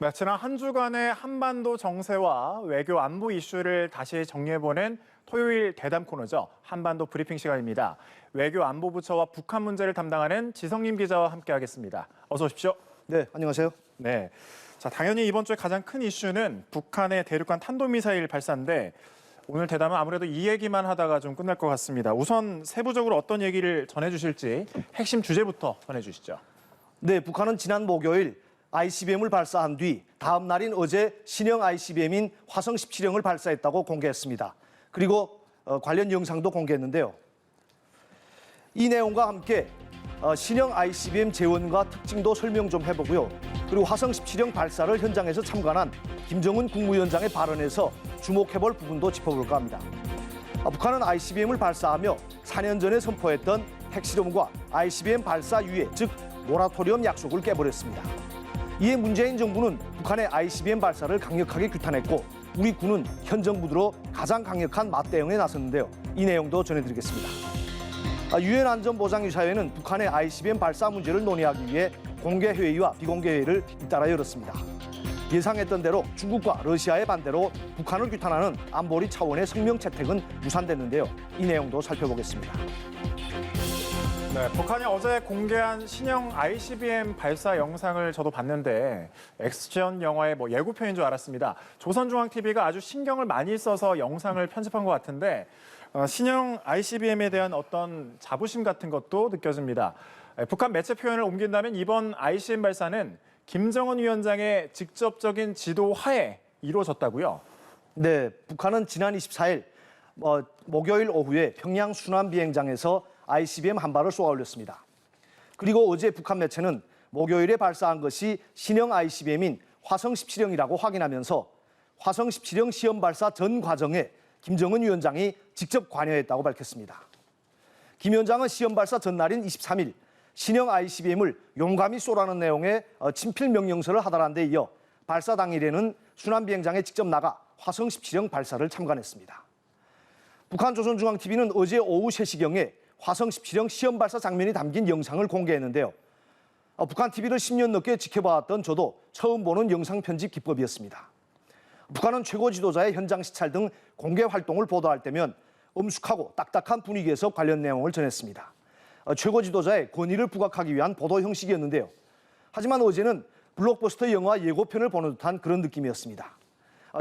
네, 지난 한 주간의 한반도 정세와 외교 안보 이슈를 다시 정리해보는 토요일 대담 코너죠. 한반도 브리핑 시간입니다. 외교 안보부처와 북한 문제를 담당하는 지성림 기자와 함께하겠습니다. 어서 오십시오. 네, 안녕하세요. 네, 자 당연히 이번 주에 가장 큰 이슈는 북한의 대륙간 탄도미사일 발사인데 오늘 대담은 아무래도 이 얘기만 하다가 좀 끝날 것 같습니다. 우선 세부적으로 어떤 얘기를 전해주실지 핵심 주제부터 전해주시죠. 네, 북한은 지난 목요일 ICBM을 발사한 뒤 다음 날인 어제 신형 ICBM인 화성 17형을 발사했다고 공개했습니다. 그리고 관련 영상도 공개했는데요. 이 내용과 함께 신형 ICBM 재원과 특징도 설명 좀 해보고요. 그리고 화성 17형 발사를 현장에서 참관한 김정은 국무위원장의 발언에서 주목해볼 부분도 짚어볼까 합니다. 북한은 ICBM을 발사하며 4년 전에 선포했던 핵실험과 ICBM 발사 유예, 즉 모라토리엄 약속을 깨버렸습니다. 이에 문재인 정부는 북한의 ICBM 발사를 강력하게 규탄했고 우리 군은 현 정부로 가장 강력한 맞대응에 나섰는데요. 이 내용도 전해드리겠습니다. 유엔 안전보장이사회는 북한의 ICBM 발사 문제를 논의하기 위해 공개 회의와 비공개 회의를 잇따라 열었습니다. 예상했던 대로 중국과 러시아의 반대로 북한을 규탄하는 안보리 차원의 성명 채택은 무산됐는데요. 이 내용도 살펴보겠습니다. 네, 북한이 어제 공개한 신형 ICBM 발사 영상을 저도 봤는데 액션 영화의 예고편인 줄 알았습니다. 조선중앙TV가 아주 신경을 많이 써서 영상을 편집한 것 같은데 신형 ICBM에 대한 어떤 자부심 같은 것도 느껴집니다. 북한 매체 표현을 옮긴다면 이번 ICBM 발사는 김정은 위원장의 직접적인 지도 하에 이루어졌다고요? 네, 북한은 지난 24일 목요일 오후에 평양 순환 비행장에서 ICBM 한 발을 쏘아 올렸습니다. 그리고 어제 북한 매체는 목요일에 발사한 것이 신형 ICBM인 화성 17형이라고 확인하면서 화성 17형 시험 발사 전 과정에 김정은 위원장이 직접 관여했다고 밝혔습니다. 김 위원장은 시험 발사 전날인 23일 신형 ICBM을 용감히 쏘라는 내용의 친필 명령서를 하달한 데 이어 발사 당일에는 순환 비행장에 직접 나가 화성 17형 발사를 참관했습니다. 북한 조선중앙TV는 어제 오후 3시경에 화성 17형 시험 발사 장면이 담긴 영상을 공개했는데요. 북한 TV를 10년 넘게 지켜봐왔던 저도 처음 보는 영상 편집 기법이었습니다. 북한은 최고 지도자의 현장 시찰 등 공개 활동을 보도할 때면 엄숙하고 딱딱한 분위기에서 관련 내용을 전했습니다. 최고 지도자의 권위를 부각하기 위한 보도 형식이었는데요. 하지만 어제는 블록버스터 영화 예고편을 보는 듯한 그런 느낌이었습니다.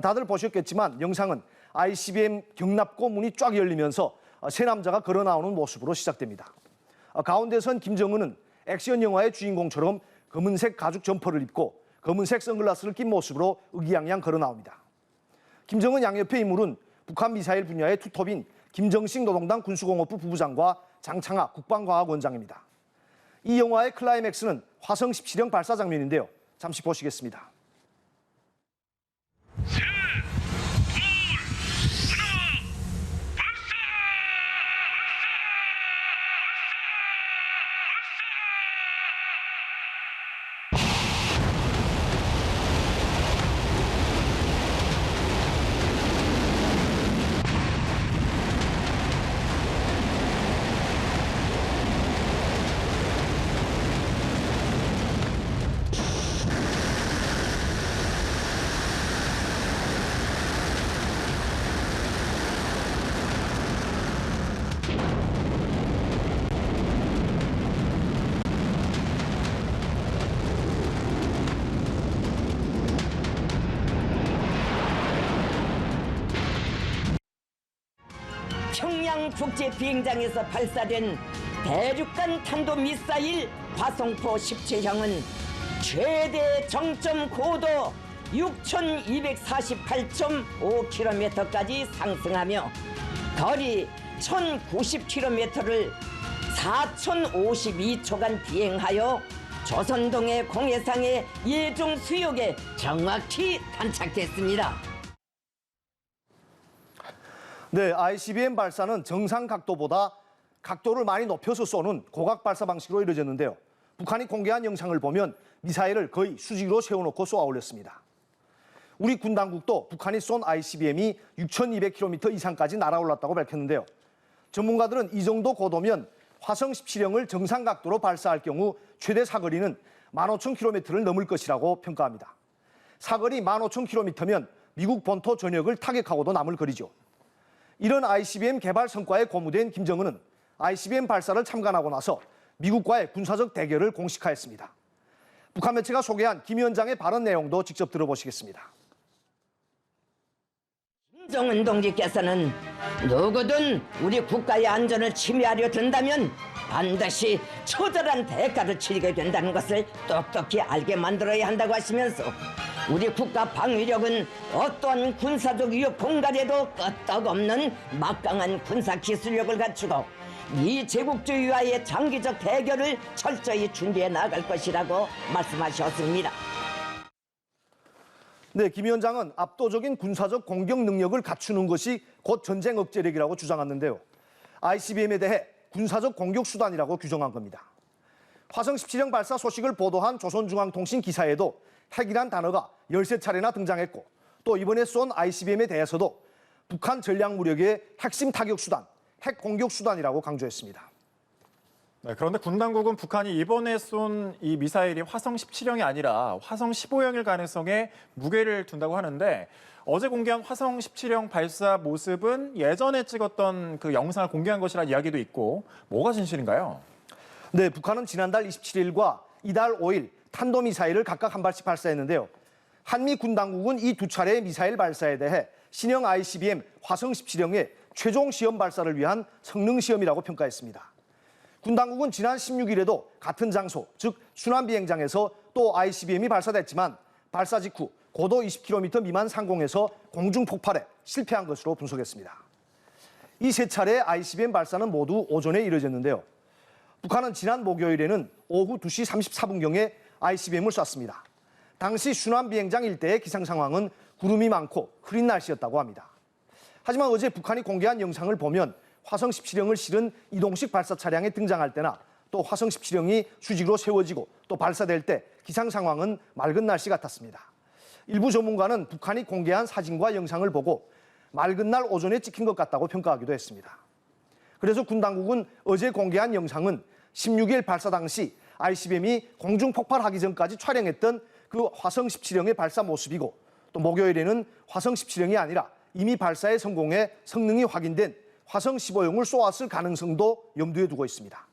다들 보셨겠지만 영상은 ICBM 경납고 문이 쫙 열리면서 세 남자가 걸어 나오는 모습으로 시작됩니다. 가운데선 김정은은 액션 영화의 주인공처럼 검은색 가죽 점퍼를 입고 검은색 선글라스를 낀 모습으로 의기양양 걸어 나옵니다. 김정은 양옆의 인물은 북한 미사일 분야의 투톱인 김정식 노동당 군수공업부 부부장과 장창하 국방과학원장입니다. 이 영화의 클라이맥스는 화성 17형 발사 장면인데요. 잠시 보시겠습니다. 평양 국제 비행장에서 발사된 대륙간 탄도미사일 화성포 17형은 최대 정점 고도 6,248.5km까지 상승하며 거리 1,090km를 4,052초간 비행하여 조선동해 공해상의 예종 수역에 정확히 탄착됐습니다. 네, ICBM 발사는 정상 각도보다 각도를 많이 높여서 쏘는 고각 발사 방식으로 이루어졌는데요. 북한이 공개한 영상을 보면 미사일을 거의 수직으로 세워놓고 쏘아 올렸습니다. 우리 군 당국도 북한이 쏜 ICBM이 6,200km 이상까지 날아올랐다고 밝혔는데요. 전문가들은 이 정도 고도면 화성 17형을 정상 각도로 발사할 경우 최대 사거리는 15,000km를 넘을 것이라고 평가합니다. 사거리 15,000km면 미국 본토 전역을 타격하고도 남을 거리죠. 이런 ICBM 개발 성과에 고무된 김정은은 ICBM 발사를 참관하고 나서 미국과의 군사적 대결을 공식화했습니다. 북한 매체가 소개한 김 위원장의 발언 내용도 직접 들어보시겠습니다. 김정은 동지께서는 누구든 우리 국가의 안전을 침해하려 든다면 반드시 처절한 대가를 치르게 된다는 것을 똑똑히 알게 만들어야 한다고 하시면서 우리 국가 방위력은 어떠한 군사적 위협 공갈에도 끄떡없는 막강한 군사 기술력을 갖추고 이 제국주의와의 장기적 대결을 철저히 준비해 나갈 것이라고 말씀하셨습니다. 네, 김 위원장은 압도적인 군사적 공격 능력을 갖추는 것이 곧 전쟁 억제력이라고 주장했는데요. ICBM에 대해 군사적 공격 수단이라고 규정한 겁니다. 화성 17형 발사 소식을 보도한 조선중앙통신 기사에도 핵이란 단어가 13차례나 등장했고 또 이번에 쏜 ICBM에 대해서도 북한 전략무력의 핵심 타격 수단, 핵 공격 수단이라고 강조했습니다. 네, 그런데 군 당국은 북한이 이번에 쏜 이 미사일이 화성 17형이 아니라 화성 15형일 가능성에 무게를 둔다고 하는데 어제 공개한 화성 17형 발사 모습은 예전에 찍었던 그 영상을 공개한 것이라는 이야기도 있고 뭐가 진실인가요? 네, 북한은 지난달 27일과 이달 5일 탄도미사일을 각각 한 발씩 발사했는데요. 한미 군 당국은 이 두 차례의 미사일 발사에 대해 신형 ICBM 화성 17형의 최종 시험 발사를 위한 성능 시험이라고 평가했습니다. 군 당국은 지난 16일에도 같은 장소, 즉 순환 비행장에서 또 ICBM이 발사됐지만 발사 직후 고도 20km 미만 상공에서 공중 폭발에 실패한 것으로 분석했습니다. 이 세 차례의 ICBM 발사는 모두 오전에 이뤄졌는데요. 북한은 지난 목요일에는 오후 2시 34분경에 ICBM을 쐈습니다. 당시 순환 비행장 일대의 기상 상황은 구름이 많고 흐린 날씨였다고 합니다. 하지만 어제 북한이 공개한 영상을 보면 화성 17형을 실은 이동식 발사 차량에 등장할 때나 또 화성 17형이 수직으로 세워지고 또 발사될 때 기상 상황은 맑은 날씨 같았습니다. 일부 전문가는 북한이 공개한 사진과 영상을 보고 맑은 날 오전에 찍힌 것 같다고 평가하기도 했습니다. 그래서 군 당국은 어제 공개한 영상은 16일 발사 당시 ICBM이 공중 폭발하기 전까지 촬영했던 그 화성 17형의 발사 모습이고 또 목요일에는 화성 17형이 아니라 이미 발사에 성공해 성능이 확인된 화성 15형을 쏘았을 가능성도 염두에 두고 있습니다.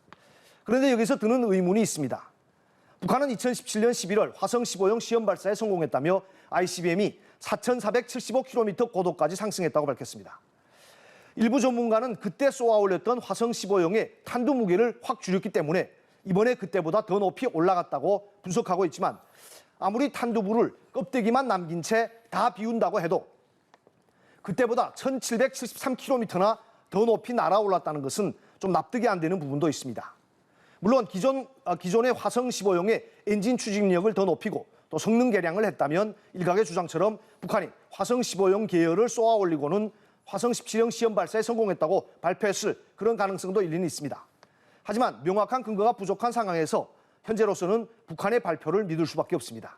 그런데 여기서 드는 의문이 있습니다. 북한은 2017년 11월 화성 15형 시험 발사에 성공했다며 ICBM이 4,475km 고도까지 상승했다고 밝혔습니다. 일부 전문가는 그때 쏘아 올렸던 화성 15형의 탄두 무게를 확 줄였기 때문에 이번에 그때보다 더 높이 올라갔다고 분석하고 있지만 아무리 탄두부를 껍데기만 남긴 채 다 비운다고 해도 그때보다 1,773km나 더 높이 날아올랐다는 것은 좀 납득이 안 되는 부분도 있습니다. 물론 기존의 화성 15형의 엔진 추진력을 더 높이고 또 성능 개량을 했다면 일각의 주장처럼 북한이 화성 15형 계열을 쏘아 올리고는 화성 17형 시험 발사에 성공했다고 발표했을 그런 가능성도 일리는 있습니다. 하지만 명확한 근거가 부족한 상황에서 현재로서는 북한의 발표를 믿을 수밖에 없습니다.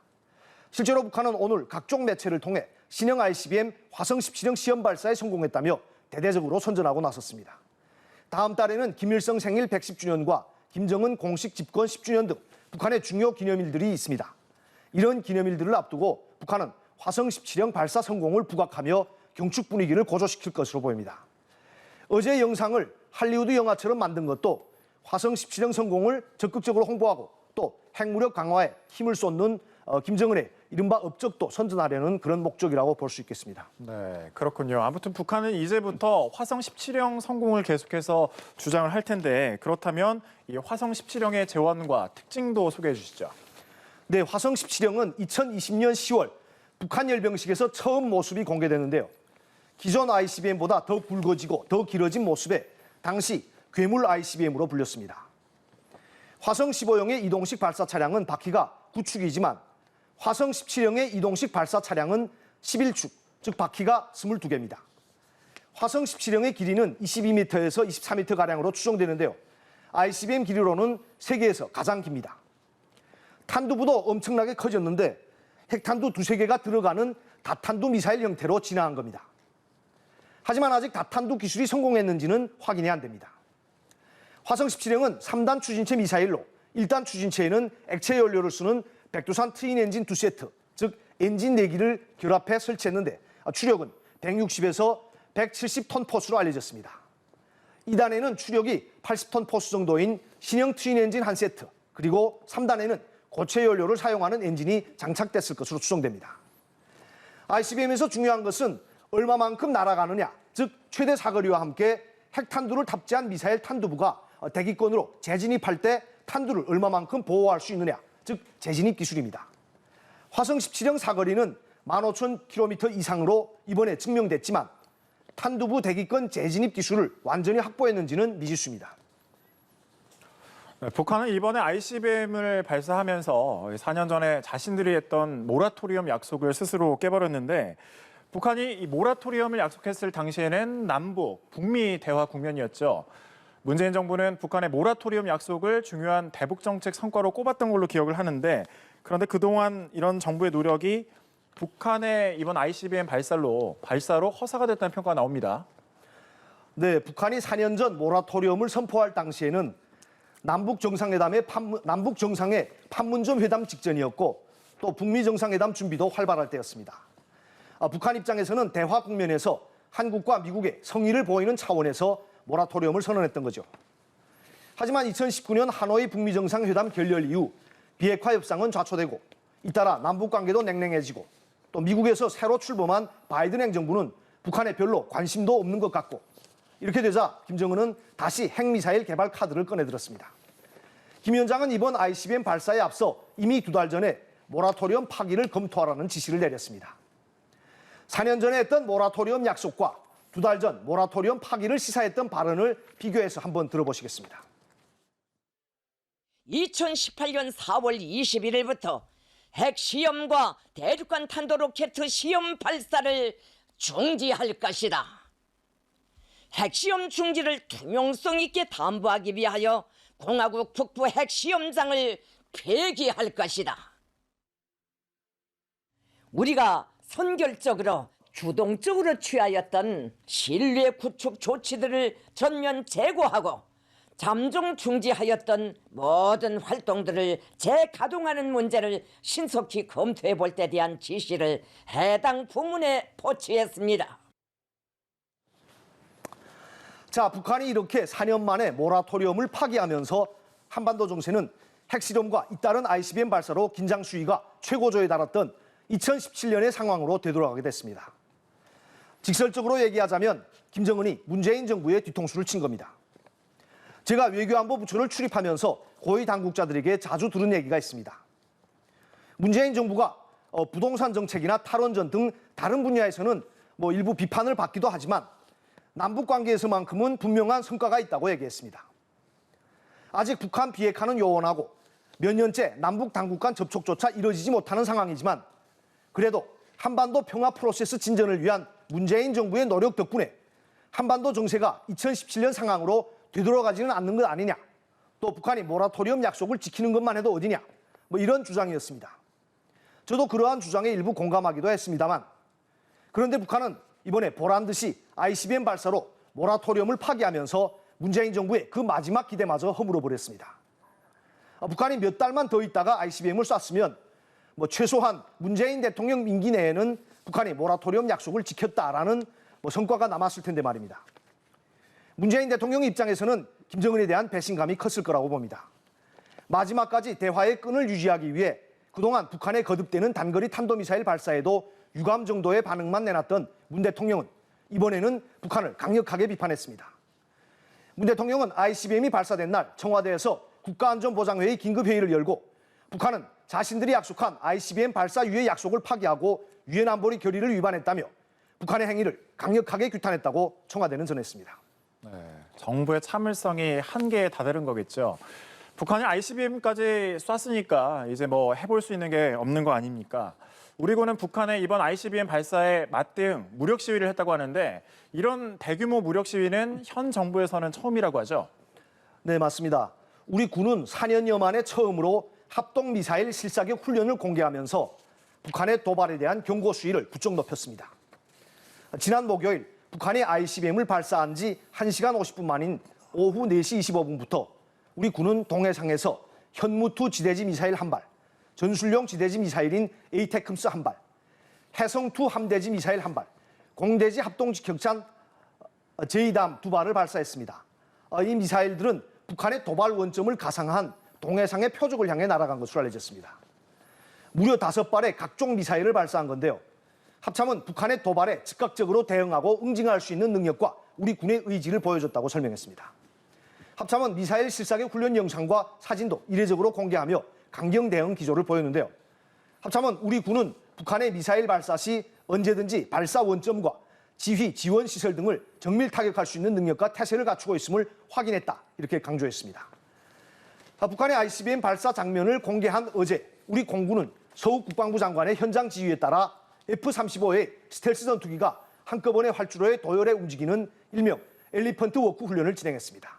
실제로 북한은 오늘 각종 매체를 통해 신형 ICBM 화성 17형 시험 발사에 성공했다며 대대적으로 선전하고 나섰습니다. 다음 달에는 김일성 생일 110주년과 김정은 공식 집권 10주년 등 북한의 중요 기념일들이 있습니다. 이런 기념일들을 앞두고 북한은 화성 17형 발사 성공을 부각하며 경축 분위기를 고조시킬 것으로 보입니다. 어제 영상을 할리우드 영화처럼 만든 것도 화성 17형 성공을 적극적으로 홍보하고 또 핵무력 강화에 힘을 쏟는 김정은의 이른바 업적도 선전하려는 그런 목적이라고 볼 수 있겠습니다. 네, 그렇군요. 아무튼 북한은 이제부터 화성 17형 성공을 계속해서 주장을 할 텐데 그렇다면 이 화성 17형의 재원과 특징도 소개해 주시죠. 네, 화성 17형은 2020년 10월 북한 열병식에서 처음 모습이 공개되는데요. 기존 ICBM보다 더 굵어지고 더 길어진 모습에 당시 괴물 ICBM으로 불렸습니다. 화성 15형의 이동식 발사 차량은 바퀴가 9축이지만 화성 17형의 이동식 발사 차량은 11축, 즉 바퀴가 22개입니다. 화성 17형의 길이는 22m에서 24m가량으로 추정되는데요. ICBM 길이로는 세계에서 가장 깁니다. 탄두부도 엄청나게 커졌는데 핵탄두 두세 개가 들어가는 다탄두 미사일 형태로 진화한 겁니다. 하지만 아직 다탄두 기술이 성공했는지는 확인이 안 됩니다. 화성 17형은 3단 추진체 미사일로 1단 추진체에는 액체 연료를 쓰는 백두산 트윈 엔진 2세트, 즉 엔진 4기를 결합해 설치했는데 추력은 160에서 170톤 포수로 알려졌습니다. 2단에는 추력이 80톤 포수 정도인 신형 트윈 엔진 한 세트, 그리고 3단에는 고체 연료를 사용하는 엔진이 장착됐을 것으로 추정됩니다. ICBM에서 중요한 것은 얼마만큼 날아가느냐, 즉 최대 사거리와 함께 핵탄두를 탑재한 미사일 탄두부가 대기권으로 재진입할 때 탄두를 얼마만큼 보호할 수 있느냐, 즉 재진입 기술입니다. 화성 17형 사거리는 15,000km 이상으로 이번에 증명됐지만 탄두부 대기권 재진입 기술을 완전히 확보했는지는 미지수입니다. 네, 북한은 이번에 ICBM을 발사하면서 4년 전에 자신들이 했던 모라토리엄 약속을 스스로 깨버렸는데, 북한이 이 모라토리엄을 약속했을 당시에는 남북, 북미 대화 국면이었죠. 문재인 정부는 북한의 모라토리엄 약속을 중요한 대북 정책 성과로 꼽았던 걸로 기억을 하는데, 그런데 그동안 이런 정부의 노력이 북한의 이번 ICBM 발사로 허사가 됐다는 평가가 나옵니다. 네, 북한이 4년 전 모라토리엄을 선포할 당시에는 남북 정상의 판문점 회담 직전이었고, 또 북미 정상회담 준비도 활발할 때였습니다. 북한 입장에서는 대화 국면에서 한국과 미국의 성의를 보이는 차원에서 모라토리엄을 선언했던 거죠. 하지만 2019년 하노이 북미 정상회담 결렬 이후 비핵화 협상은 좌초되고, 잇따라 남북 관계도 냉랭해지고, 또 미국에서 새로 출범한 바이든 행정부는 북한에 별로 관심도 없는 것 같고, 이렇게 되자 김정은은 다시 핵미사일 개발 카드를 꺼내들었습니다. 김 위원장은 이번 ICBM 발사에 앞서 이미 2달 전에 모라토리엄 파기를 검토하라는 지시를 내렸습니다. 4년 전에 했던 모라토리엄 약속과 2달 전 모라토리엄 파기를 시사했던 발언을 비교해서 한번 들어보시겠습니다. 2018년 4월 21일부터 핵시험과 대륙간 탄도로켓 시험 발사를 중지할 것이다. 핵시험 중지를 투명성 있게 담보하기 위하여 공화국 북부 핵시험장을 폐기할 것이다. 우리가 선결적으로 주동적으로 취하였던 신뢰 구축 조치들을 전면 재고하고 잠정 중지하였던 모든 활동들을 재가동하는 문제를 신속히 검토해 볼 때 대한 지시를 해당 부문에 포치했습니다. 자, 북한이 이렇게 4년 만에 모라토리엄을 파기하면서 한반도 정세는 핵실험과 잇따른 ICBM 발사로 긴장 수위가 최고조에 달았던 2017년의 상황으로 되돌아가게 됐습니다. 직설적으로 얘기하자면 김정은이 문재인 정부의 뒤통수를 친 겁니다. 제가 외교안보 부처를 출입하면서 고위 당국자들에게 자주 들은 얘기가 있습니다. 문재인 정부가 부동산 정책이나 탈원전 등 다른 분야에서는 일부 비판을 받기도 하지만 남북 관계에서만큼은 분명한 성과가 있다고 얘기했습니다. 아직 북한 비핵화는 요원하고 몇 년째 남북 당국 간 접촉조차 이루어지지 못하는 상황이지만, 그래도 한반도 평화 프로세스 진전을 위한 문재인 정부의 노력 덕분에 한반도 정세가 2017년 상황으로 되돌아가지는 않는 것 아니냐, 또 북한이 모라토리엄 약속을 지키는 것만 해도 어디냐, 이런 주장이었습니다. 저도 그러한 주장에 일부 공감하기도 했습니다만, 그런데 북한은 이번에 보란듯이 ICBM 발사로 모라토리엄을 파기하면서 문재인 정부의 그 마지막 기대마저 허물어버렸습니다. 북한이 몇 달만 더 있다가 ICBM을 쐈으면 최소한 문재인 대통령 임기 내에는 북한이 모라토리엄 약속을 지켰다라는 성과가 남았을 텐데 말입니다. 문재인 대통령 입장에서는 김정은에 대한 배신감이 컸을 거라고 봅니다. 마지막까지 대화의 끈을 유지하기 위해 그동안 북한에 거듭되는 단거리 탄도미사일 발사에도 유감 정도의 반응만 내놨던 문 대통령은 이번에는 북한을 강력하게 비판했습니다. 문 대통령은 ICBM이 발사된 날 청와대에서 국가안전보장회의 긴급회의를 열고, 북한은 자신들이 약속한 ICBM 발사 유예 약속을 파기하고 유엔 안보리 결의를 위반했다며 북한의 행위를 강력하게 규탄했다고 청와대는 전했습니다. 네, 정부의 참을성이 한계에 다다른 거겠죠. 북한이 ICBM까지 쐈으니까 이제 해볼 수 있는 게 없는 거 아닙니까? 우리 군은 북한의 이번 ICBM 발사에 맞대응 무력 시위를 했다고 하는데, 이런 대규모 무력 시위는 현 정부에서는 처음이라고 하죠. 네, 맞습니다. 우리 군은 4년여 만에 처음으로 합동미사일 실사격 훈련을 공개하면서 북한의 도발에 대한 경고 수위를 부쩍 높였습니다. 지난 목요일 북한이 ICBM을 발사한 지 1시간 50분 만인 오후 4시 25분부터 우리 군은 동해상에서 현무투 지대지 미사일 1발, 전술용 지대지 미사일인 에이테크스 1발, 해성-2 함대지 미사일 1발, 공대지 합동직격탄 제2담 2발을 발사했습니다. 이 미사일들은 북한의 도발 원점을 가상한 동해상의 표적을 향해 날아간 것으로 알려졌습니다. 무려 5발의 각종 미사일을 발사한 건데요. 합참은 북한의 도발에 즉각적으로 대응하고 응징할 수 있는 능력과 우리 군의 의지를 보여줬다고 설명했습니다. 합참은 미사일 실사격 훈련 영상과 사진도 이례적으로 공개하며 강경 대응 기조를 보였는데요. 합참은 우리 군은 북한의 미사일 발사 시 언제든지 발사 원점과 지휘, 지원 시설 등을 정밀 타격할 수 있는 능력과 태세를 갖추고 있음을 확인했다. 이렇게 강조했습니다. 북한의 ICBM 발사 장면을 공개한 어제 우리 공군은 서욱 국방부 장관의 현장 지휘에 따라 F-35의 스텔스 전투기가 한꺼번에 활주로에 도열해 움직이는 일명 엘리펀트 워크 훈련을 진행했습니다.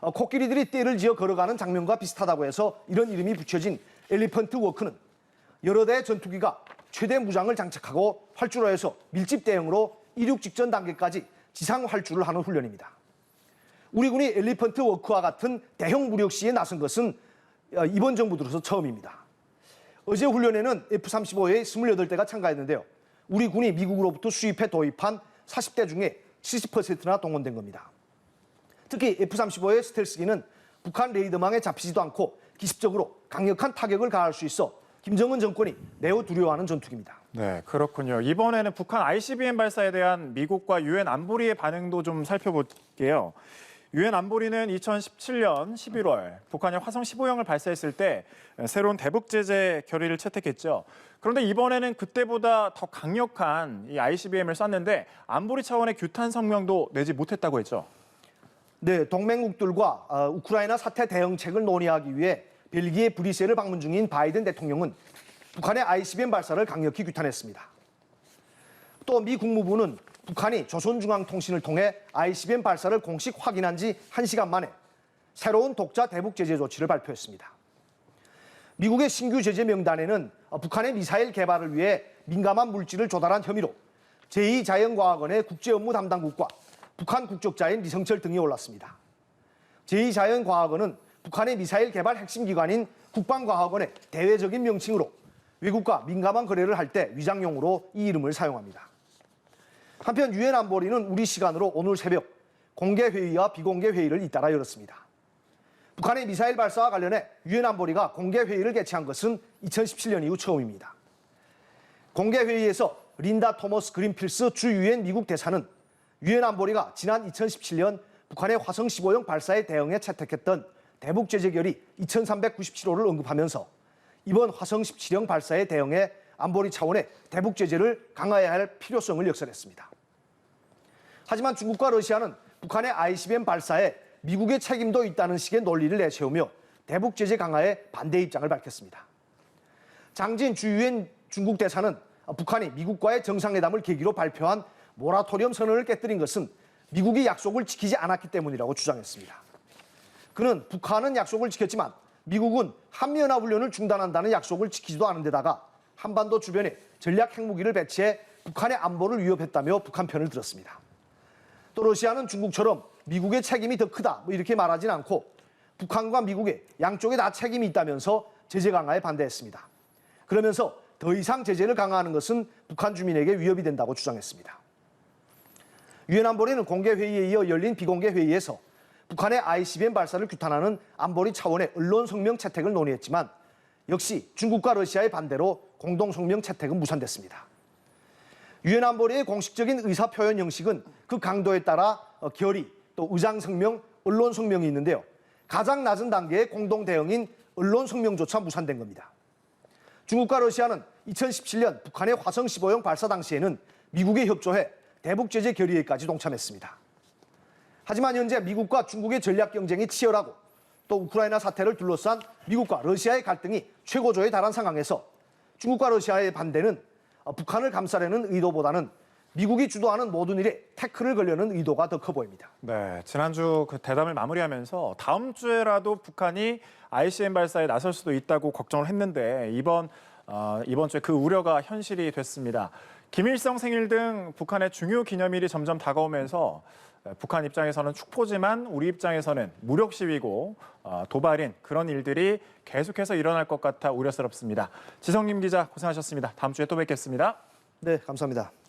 코끼리들이 떼를 지어 걸어가는 장면과 비슷하다고 해서 이런 이름이 붙여진 엘리펀트 워크는 여러 대의 전투기가 최대 무장을 장착하고 활주로에서 밀집 대응으로 이륙 직전 단계까지 지상 활주를 하는 훈련입니다. 우리 군이 엘리펀트 워크와 같은 대형 무력 시에 나선 것은 이번 정부 들어서 처음입니다. 어제 훈련에는 F-35의 28대가 참가했는데요. 우리 군이 미국으로부터 수입해 도입한 40대 중에 70%나 동원된 겁니다. 특히 F-35의 스텔스기는 북한 레이더망에 잡히지도 않고 기습적으로 강력한 타격을 가할 수 있어 김정은 정권이 매우 두려워하는 전투기입니다. 네, 그렇군요. 이번에는 북한 ICBM 발사에 대한 미국과 유엔 안보리의 반응도 좀 살펴볼게요. 유엔 안보리는 2017년 11월 북한이 화성 15형을 발사했을 때 새로운 대북 제재 결의를 채택했죠. 그런데 이번에는 그때보다 더 강력한 이 ICBM을 쐈는데 안보리 차원의 규탄 성명도 내지 못했다고 했죠. 네, 동맹국들과 우크라이나 사태 대응책을 논의하기 위해 벨기에 브뤼셀을 방문 중인 바이든 대통령은 북한의 ICBM 발사를 강력히 규탄했습니다. 또 미 국무부는 북한이 조선중앙통신을 통해 ICBM 발사를 공식 확인한 지 1시간 만에 새로운 독자 대북 제재 조치를 발표했습니다. 미국의 신규 제재 명단에는 북한의 미사일 개발을 위해 민감한 물질을 조달한 혐의로 제2자연과학원의 국제업무 담당국과 북한 국적자인 리성철 등이 올랐습니다. 제2자연과학원은 북한의 미사일 개발 핵심 기관인 국방과학원의 대외적인 명칭으로 외국과 민감한 거래를 할 때 위장용으로 이 이름을 사용합니다. 한편 유엔 안보리는 우리 시간으로 오늘 새벽 공개 회의와 비공개 회의를 잇따라 열었습니다. 북한의 미사일 발사와 관련해 유엔 안보리가 공개 회의를 개최한 것은 2017년 이후 처음입니다. 공개 회의에서 린다 토머스 그린필스 주 유엔 미국 대사는 유엔 안보리가 지난 2017년 북한의 화성 15형 발사에 대응해 채택했던 대북 제재 결의 2397호를 언급하면서 이번 화성 17형 발사에 대응해 안보리 차원의 대북 제재를 강화해야 할 필요성을 역설했습니다. 하지만 중국과 러시아는 북한의 ICBM 발사에 미국의 책임도 있다는 식의 논리를 내세우며 대북 제재 강화에 반대 입장을 밝혔습니다. 장진 주 유엔 중국 대사는 북한이 미국과의 정상회담을 계기로 발표한 모라토리엄 선언을 깨뜨린 것은 미국이 약속을 지키지 않았기 때문이라고 주장했습니다. 그는 북한은 약속을 지켰지만 미국은 한미연합훈련을 중단한다는 약속을 지키지도 않은 데다가 한반도 주변에 전략 핵무기를 배치해 북한의 안보를 위협했다며 북한 편을 들었습니다. 또 러시아는 중국처럼 미국의 책임이 더 크다 이렇게 말하진 않고 북한과 미국의 양쪽에 다 책임이 있다면서 제재 강화에 반대했습니다. 그러면서 더 이상 제재를 강화하는 것은 북한 주민에게 위협이 된다고 주장했습니다. 유엔 안보리는 공개 회의에 이어 열린 비공개 회의에서 북한의 ICBM 발사를 규탄하는 안보리 차원의 언론 성명 채택을 논의했지만 역시 중국과 러시아의 반대로 공동 성명 채택은 무산됐습니다. 유엔 안보리의 공식적인 의사 표현 형식은 그 강도에 따라 결의, 또 의장 성명, 언론 성명이 있는데요. 가장 낮은 단계의 공동 대응인 언론 성명조차 무산된 겁니다. 중국과 러시아는 2017년 북한의 화성 15형 발사 당시에는 미국에 협조해 대북 제재 결의에까지 동참했습니다. 하지만 현재 미국과 중국의 전략 경쟁이 치열하고 또 우크라이나 사태를 둘러싼 미국과 러시아의 갈등이 최고조에 달한 상황에서 중국과 러시아의 반대는 북한을 감싸려는 의도보다는 미국이 주도하는 모든 일에 태클을 걸려는 의도가 더 커 보입니다. 네, 지난주 그 대담을 마무리하면서 다음 주에라도 북한이 ICBM 발사에 나설 수도 있다고 걱정을 했는데 이번 주에 그 우려가 현실이 됐습니다. 김일성 생일 등 북한의 중요 기념일이 점점 다가오면서 북한 입장에서는 축포지만 우리 입장에서는 무력 시위고 도발인 그런 일들이 계속해서 일어날 것 같아 우려스럽습니다. 지성림 기자 고생하셨습니다. 다음 주에 또 뵙겠습니다. 네, 감사합니다.